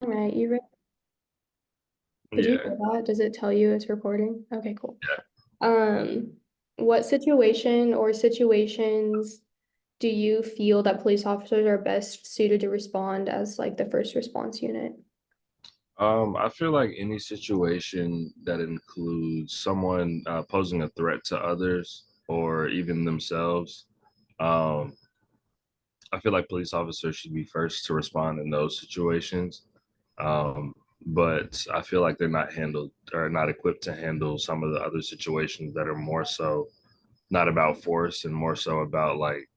All right, you ready? Did you Yeah. hear that? Does it tell you it's recording? Okay, cool. Yeah. Um, what situation or situations do you feel that police officers are best suited to respond as like the first response unit? I feel like any situation that includes someone posing a threat to others or even themselves, um, I feel like police officers should be first to respond in those situations. Um, but I feel like they're not handled or not equipped to handle some of the other situations that are more so not about force and more so about like,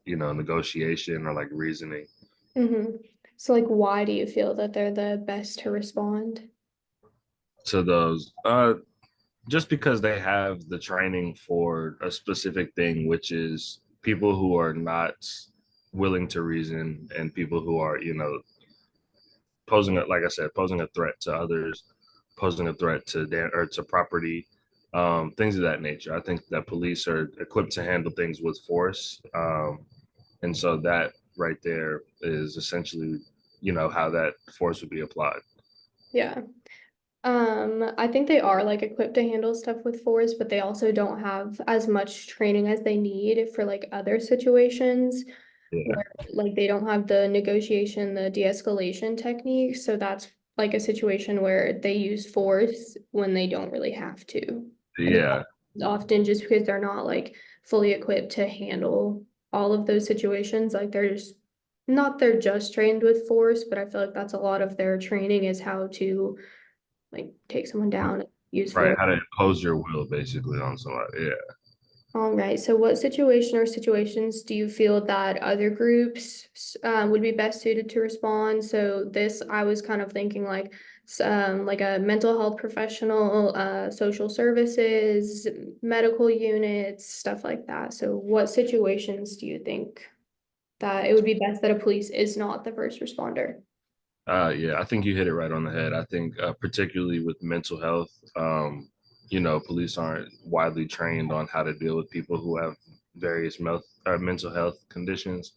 negotiation or like reasoning. Mm-hmm. So like why do you feel that they're the best to respond? To those. Just because they have the training for a specific thing, which is people who are not willing to reason and people who are, posing it, like I said, posing a threat to others, posing a threat to or to property, things of that nature. I think that police are equipped to handle things with force, and so that right there is essentially, how that force would be applied. Yeah. I think they are like equipped to handle stuff with force, but they also don't have as much training as they need for like other situations Yeah, where like they don't have the negotiation, the de-escalation techniques. So that's like a situation where they use force when they don't really have to. I think yeah, often just because they're not like fully equipped to handle all of those situations, like they're just not they're just trained with force, but I feel like that's a lot of their training is how to like take someone down and use right. force. How to impose your will basically on somebody. Yeah. All right. So, what situation or situations do you feel that other groups would be best suited to respond? So, this I was kind of thinking like a mental health professional, social services, medical units, stuff like that. So, what situations do you think that it would be best that a police is not the first responder? Yeah, I think you hit it right on the head. I think particularly with mental health, police aren't widely trained on how to deal with people who have various mental health conditions.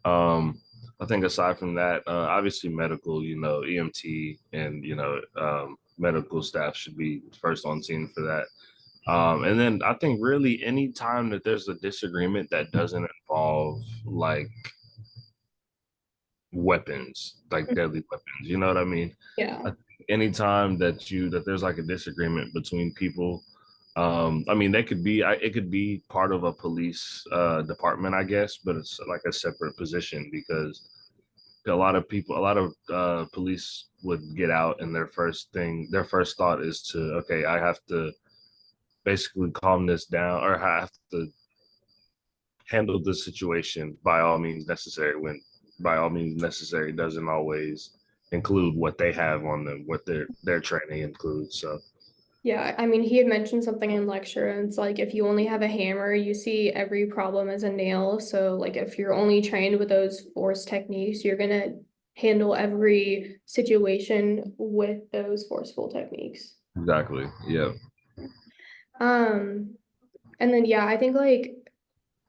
Um, I think aside from that, obviously medical, EMT and medical staff should be first on scene for that. And then I think really any time that there's a disagreement that doesn't involve like weapons, like deadly weapons. You know what I mean? Yeah. I think anytime that there's like a disagreement between people, I mean, it could be part of a police department, I guess, but it's like a separate position because a lot of police would get out and their first thought is to, okay, I have to basically calm this down or I have to handle the situation by all means necessary when by all means necessary doesn't always include what they have on them, what their training includes. So Yeah, I mean, he had mentioned something in lecture, and it's like if you only have a hammer, you see every problem as a nail. So, like, if you're only trained with those force techniques, you're gonna handle every situation with those forceful techniques. exactly. Yeah. Um, and then yeah, I think like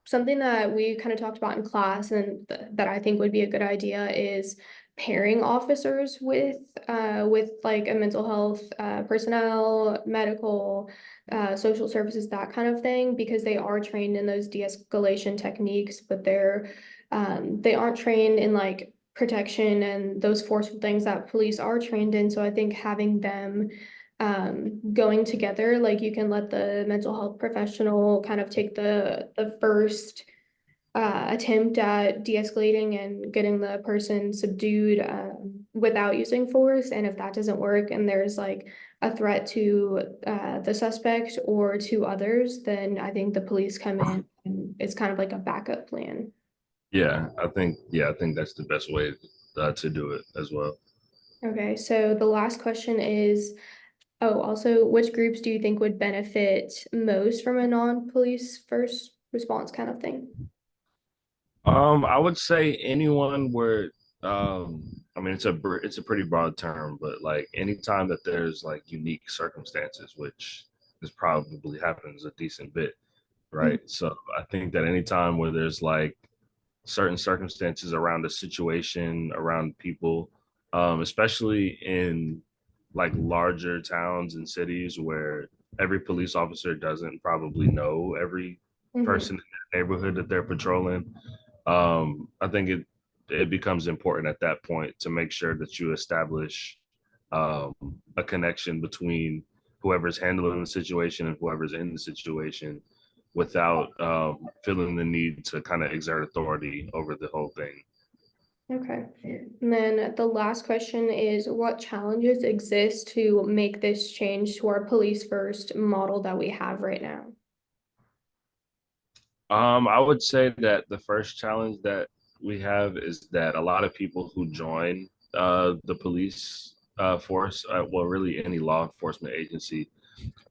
something that we kind of talked about in class and that I think would be a good idea is pairing officers with like a mental health personnel, medical, social services, that kind of thing, because they are trained in those de-escalation techniques, but they aren't trained in like protection and those forceful things that police are trained in. So I think having them going together, like you can let the mental health professional kind of take the first attempt at de-escalating and getting the person subdued without using force. And if that doesn't work and there's like a threat to the suspect or to others, then I think the police come in and it's kind of like a backup plan. I think that's the best way to do it as well. Okay, so the last question is, oh, also, which groups do you think would benefit most from a non-police first response kind of thing? I would say anyone where I mean it's a pretty broad term, but like anytime that there's like unique circumstances, which this probably happens a decent bit, right? So I think that anytime where there's like certain circumstances around a situation, around people, especially in like larger towns and cities where every police officer doesn't probably know every Mhm. person in the neighborhood that they're patrolling. I think it becomes important at that point to make sure that you establish um, a connection between whoever's handling the situation and whoever's in the situation without feeling the need to kind of exert authority over the whole thing. Okay. And then the last question is what challenges exist to make this change to our police first model that we have right now? I would say that the first challenge that we have is that a lot of people who join the police force, well, really any law enforcement agency,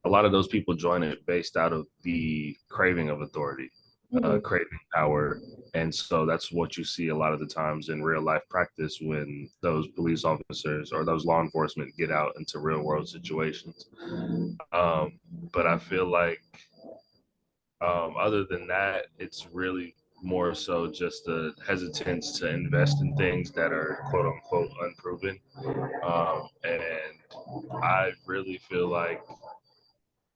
a lot of those people join it based out of the craving of authority, Mhm. craving power. And so that's what you see a lot of the times in real life practice when those police officers or those law enforcement get out into real world situations. But I feel like other than that, it's really more so just a hesitance to invest in things that are quote unquote unproven. And I really feel like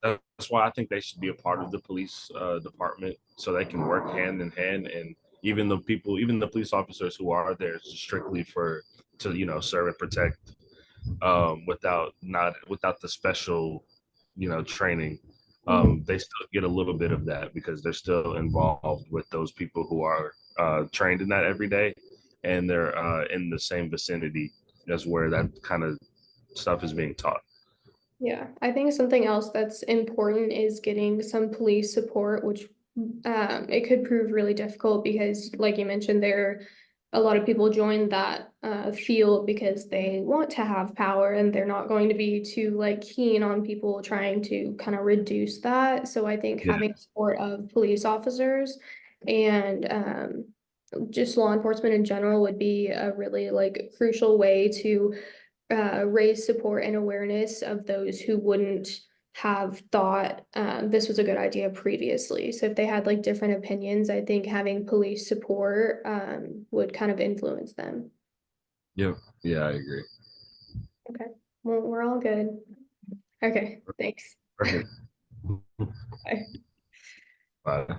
that's why I think they should be a part of the police department so they can work hand in hand. And even the police officers who are there strictly for to serve and protect without the special training, Mhm. they still get a little bit of that because they're still involved with those people who are trained in that every day, and they're in the same vicinity as where that kind of stuff is being taught. Yeah, I think something else that's important is getting some police support, which it could prove really difficult because, like you mentioned, a lot of people join that field because they want to have power and they're not going to be too like keen on people trying to kind of reduce that. So I think Yeah. having support of police officers and just law enforcement in general would be a really like crucial way to raise support and awareness of those who wouldn't have thought this was a good idea previously. So if they had like different opinions, I think having police support would kind of influence them. Yep. Yeah, I agree. Okay. Well, we're all good. Okay. Thanks. Perfect. Bye. Bye.